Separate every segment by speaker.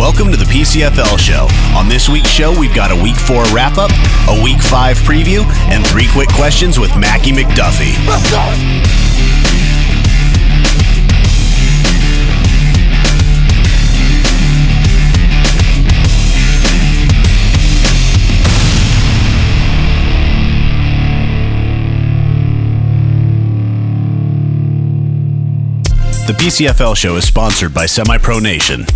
Speaker 1: Welcome to the PCFL Show. On this week's show, we've got a Week 4 wrap-up, a Week 5 preview, and 3 quick questions with Macky McDuffy.
Speaker 2: Let's go!
Speaker 1: The PCFL Show is sponsored by Semi-Pro Nation.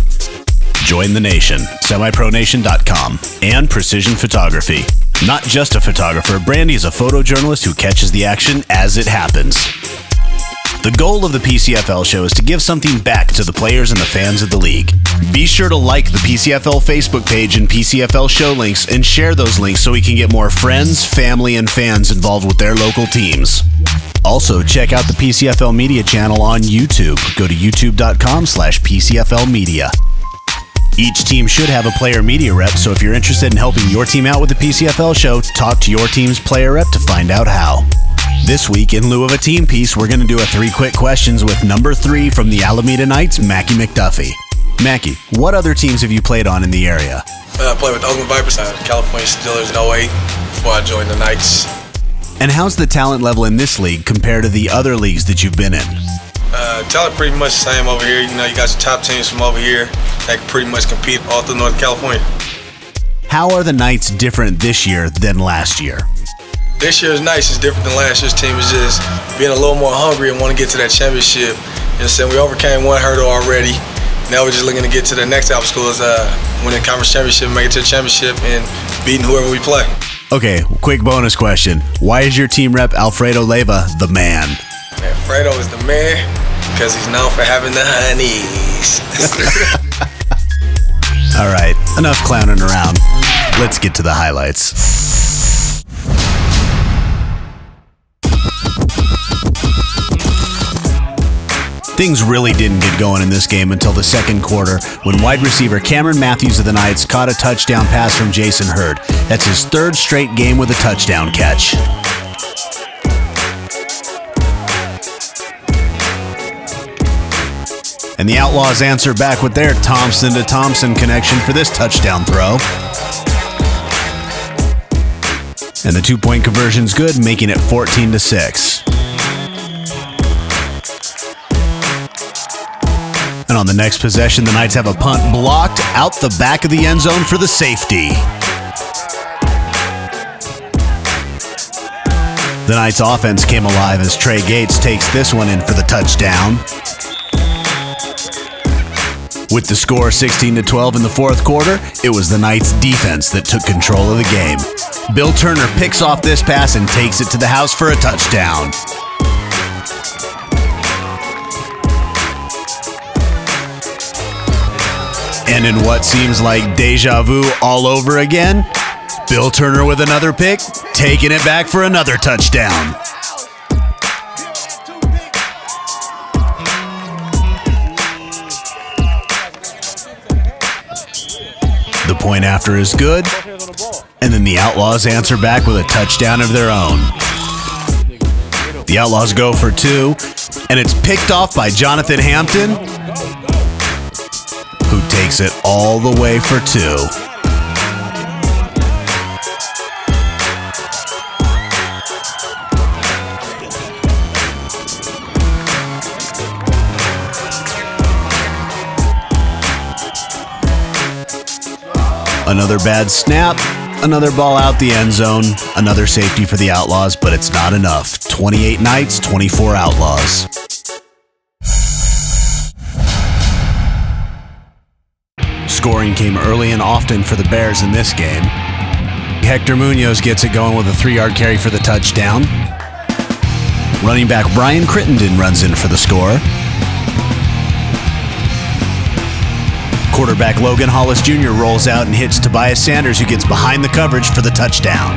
Speaker 1: Join the nation, semipronation.com, and Precision Photography. Not just a photographer, Brandy is a photojournalist who catches the action as it happens. The goal of the PCFL Show is to give something back to the players and the fans of the league. Be sure to like the PCFL Facebook page and PCFL Show links and share those links so we can get more friends, family, and fans involved with their local teams. Also, check out the PCFL Media channel on YouTube. Go to youtube.com/PCFL Media. Each team should have a player media rep, so if you're interested in helping your team out with the PCFL Show, talk to your team's player rep to find out how. This week, in lieu of a team piece, we're going to do a 3 quick questions with number 3 from the Alameda Knights, Mackie McDuffy. Mackie, what other teams have you played on in the area?
Speaker 3: I played with the Oakland Vipers, California Steelers in 08 before I joined the Knights.
Speaker 1: And how's the talent level in this league compared to the other leagues that you've been in?
Speaker 3: Talent pretty much the same over here. You know, you got your top teams from over here that can pretty much compete all through Northern California.
Speaker 1: How are the Knights different this year than last year?
Speaker 3: This year's Knights is different than last year's team. Is just being a little more hungry and want to get to that championship. You know what I'm saying? We overcame one hurdle already. Now we're just looking to get to the next obstacle is winning conference championship, make it to the championship, and beating whoever we play. Okay, quick bonus question. Why is your team rep Alfredo Leyva the man? Alfredo is the man because he's known for having the honeys.
Speaker 1: All right, enough clowning around. Let's get to the highlights. Things really didn't get going in this game until the second quarter when wide receiver Cameron Matthews of the Knights caught a touchdown pass from Jason Hurd. That's his 3rd straight game with a touchdown catch. And the Outlaws answer back with their Thompson to Thompson connection for this touchdown throw. And the 2-point conversion's good, making it 14-6. And on the next possession, the Knights have a punt blocked out the back of the end zone for the safety. The Knights' offense came alive as Trey Gates takes this one in for the touchdown. With the score 16-12 in the 4th quarter, it was the Knights' defense that took control of the game. Bill Turner picks off this pass and takes it to the house for a touchdown. And in what seems like deja vu all over again, Bill Turner with another pick, taking it back for another touchdown. The point after is good, and then the Outlaws answer back with a touchdown of their own. The Outlaws go for 2, and it's picked off by Jonathan Hampton, who takes it all the way for 2. Another bad snap, another ball out the end zone, another safety for the Outlaws, but it's not enough. 28 Knights, 24 Outlaws. Scoring came early and often for the Bears in this game. Hector Munoz gets it going with a 3-yard carry for the touchdown. Running back Brian Crittenden runs in for the score. Quarterback Logan Hollis Jr. rolls out and hits Tobias Sanders, who gets behind the coverage for the touchdown.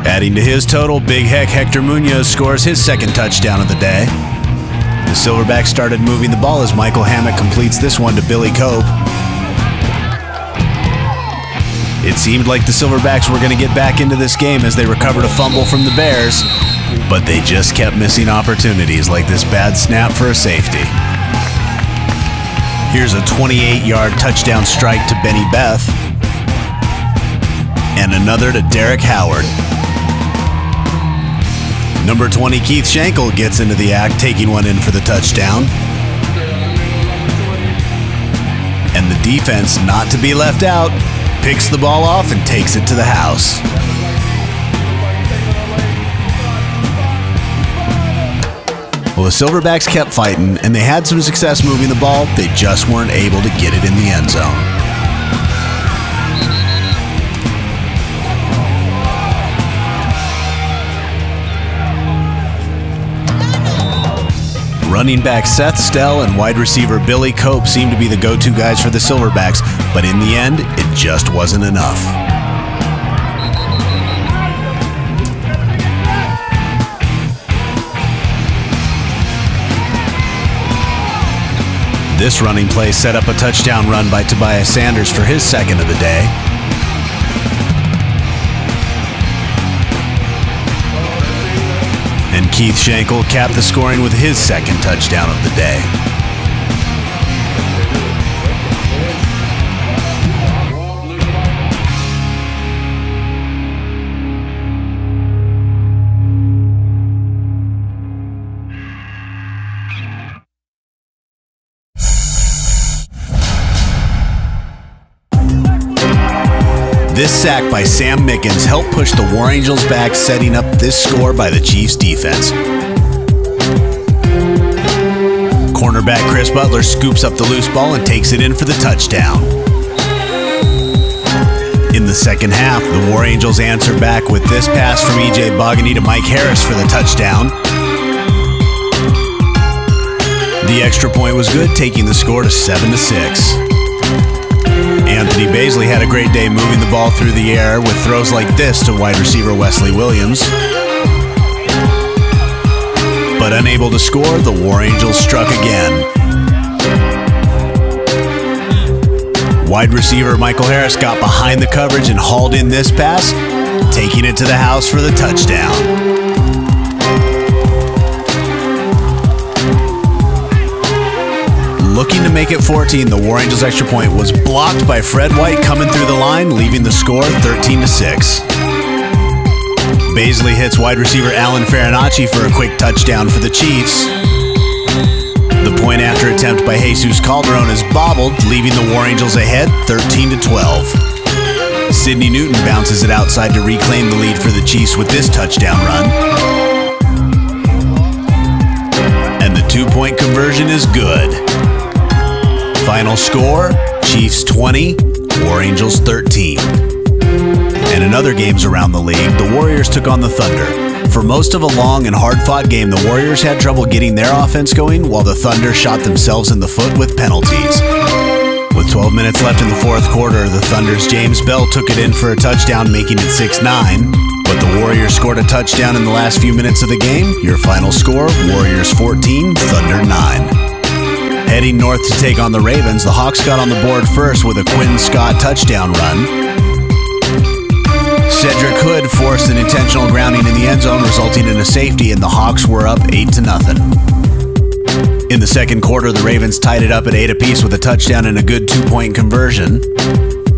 Speaker 1: Adding to his total, Big Heck Hector Munoz scores his 2nd touchdown of the day. The Silverbacks started moving the ball as Michael Hammock completes this one to Billy Cope. It seemed like the Silverbacks were going to get back into this game as they recovered a fumble from the Bears, but they just kept missing opportunities like this bad snap for a safety. Here's a 28-yard touchdown strike to Benny Beth. And another to Derek Howard. Number 20, Keith Schenkel gets into the act, taking one in for the touchdown. And the defense, not to be left out, picks the ball off and takes it to the house. Well, the Silverbacks kept fighting, and they had some success moving the ball. They just weren't able to get it in the end zone. Running back Seth Stell and wide receiver Billy Cope seemed to be the go-to guys for the Silverbacks, but in the end, it just wasn't enough. This running play set up a touchdown run by Tobias Sanders for his second of the day. And Keith Schenkel capped the scoring with his second touchdown of the day. This sack by Sam Mickens helped push the War Angels back, setting up this score by the Chiefs' defense. Cornerback Chris Butler scoops up the loose ball and takes it in for the touchdown. In the second half, the War Angels answer back with this pass from E.J. Bogany to Mike Harris for the touchdown. The extra point was good, taking the score to 7-6. Anthony Baisley had a great day moving the ball through the air with throws like this to wide receiver Wesley Williams. But unable to score, the War Angels struck again. Wide receiver Michael Harris got behind the coverage and hauled in this pass, taking it to the house for the touchdown. Looking to make it 14, the War Angels extra point was blocked by Fred White coming through the line, leaving the score 13-6. Baisley hits wide receiver Alan Farinacci for a quick touchdown for the Chiefs. The point after attempt by Jesus Calderon is bobbled, leaving the War Angels ahead 13-12. Sidney Newton bounces it outside to reclaim the lead for the Chiefs with this touchdown run. And the two-point conversion is good. Final score, Chiefs 20, War Angels 13. And in other games around the league, the Warriors took on the Thunder. For most of a long and hard-fought game, the Warriors had trouble getting their offense going, while the Thunder shot themselves in the foot with penalties. With 12 minutes left in the fourth quarter, the Thunder's James Bell took it in for a touchdown, making it 6-9. But the Warriors scored a touchdown in the last few minutes of the game. Your final score, Warriors 14, Thunder 9. Heading north to take on the Ravens, the Hawks got on the board first with a Quentin Scott touchdown run. Cedric Hood forced an intentional grounding in the end zone, resulting in a safety, and the Hawks were up 8-0. In the second quarter, the Ravens tied it up at 8 apiece with a touchdown and a good two-point conversion.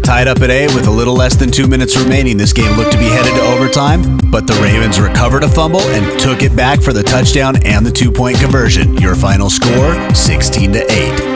Speaker 1: Tied up at 8 with a little less than 2 minutes remaining, this game looked to be headed to overtime, but the Ravens recovered a fumble and took it back for the touchdown and the two-point conversion. Your final score, 16-8.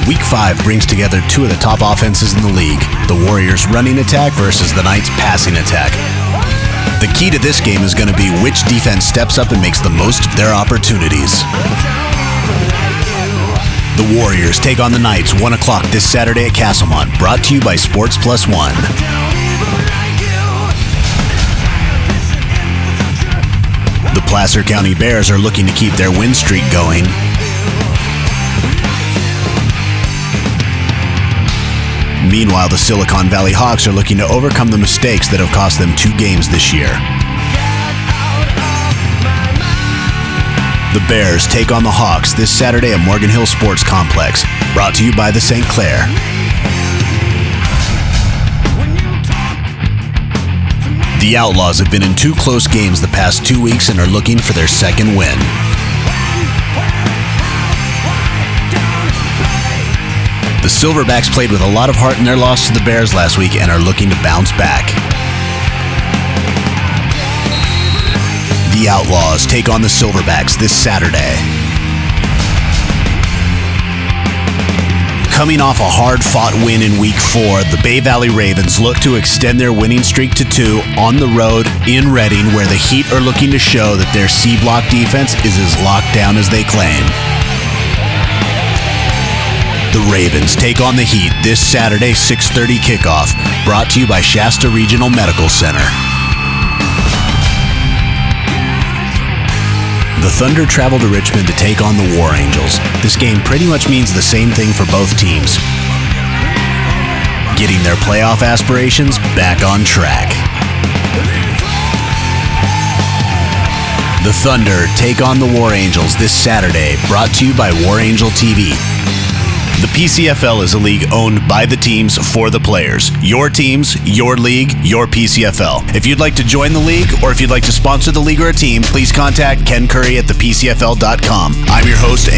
Speaker 1: Week 5 brings together two of the top offenses in the league, the Warriors' running attack versus the Knights' passing attack. The key to this game is going to be which defense steps up and makes the most of their opportunities. The Warriors take on the Knights 1 o'clock this Saturday at Castlemont, brought to you by Sports Plus One. The Placer County Bears are looking to keep their win streak going. Meanwhile, the Silicon Valley Hawks are looking to overcome the mistakes that have cost them 2 games this year. The Bears take on the Hawks this Saturday at Morgan Hill Sports Complex. Brought to you by the St. Clair. The Outlaws have been in 2 close games the past 2 weeks and are looking for their second win. The Silverbacks played with a lot of heart in their loss to the Bears last week and are looking to bounce back. The Outlaws take on the Silverbacks this Saturday. Coming off a hard-fought win in Week 4, the Bay Valley Ravens look to extend their winning streak to 2 on the road in Reading, where the Heat are looking to show that their C-block defense is as locked down as they claim. The Ravens take on the Heat this Saturday, 6:30 kickoff, brought to you by Shasta Regional Medical Center. The Thunder travel to Richmond to take on the War Angels. This game pretty much means the same thing for both teams, getting their playoff aspirations back on track. The Thunder take on the War Angels this Saturday, brought to you by War Angel TV. The PCFL is a league owned by the teams for the players. Your teams, your league, your PCFL. If you'd like to join the league or if you'd like to sponsor the league or a team, please contact Ken Curry at thepcfl.com. I'm your host,